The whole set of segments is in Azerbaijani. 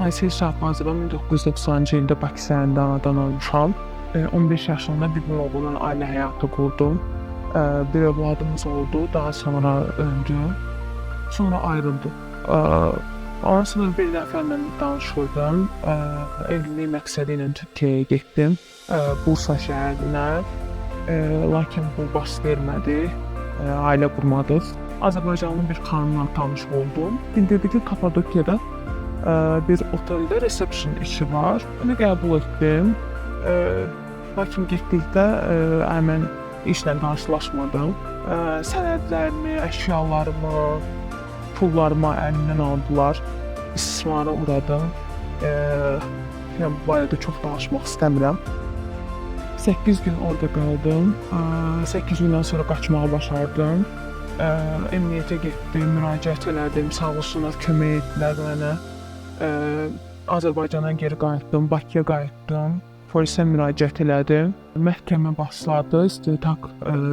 Aysel Şahbazova 1990-cı ildə Bakı şəhərində anadan olmuşam. 15 yaşında bir oğlunla ailə həyatı qurdum. Bir övladımız oldu, daha sonra öldü. Sonra ayrıldı. Ondan bir nəfərlə danışırdım. Evlilik məqsədi ilə Türkiyəyə getdim. Bursa şəhərinə. Lakin bu baş vermədi. Ailə qurmadıq. Azərbaycanlı bir xanımla tanış oldum. Bildirdi ki, Kapadokiyada bir oteldə resepsiyon işi var. Onu qəbul etdim. Lakin getdikdə mən işlə qarşılaşmadım. Sənədlərimi, əşyalarımı, pullarımı əlimdən aldılar. İstismara uğradım. Bu barədə çox danışmaq istəmirəm. 8 gün orada qaldım. 8 gündən sonra qaçmağı başardım. Emniyyətə getdim, müraciət elədim, sağ olsunlar, kömək etdilər mənə. Azərbaycana geri qayıtdım, Bakıya qayıtdım. Polisə müraciət elədim. Məhkəmə başladı. İstintaq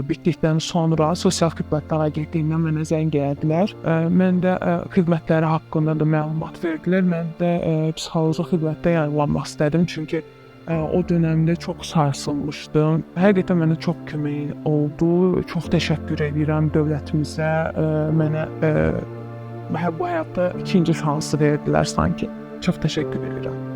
bitdikdən sonra Sosial Xidmətlər Agentliyindən mənə zəng elədilər. Mən də xidmətləri haqqında da məlumat verdilər. Mən də psixoloji xidmətdə yayınlanmaq istədim, çünki o dönəmdə çox sarsılmışdım. Həqiqətən mənə çox kömək oldu. Çox təşəkkür edirəm dövlətimizə. Mənə bu həyatda ikinci şansı verdilər sanki. Çox təşəkkür edirəm.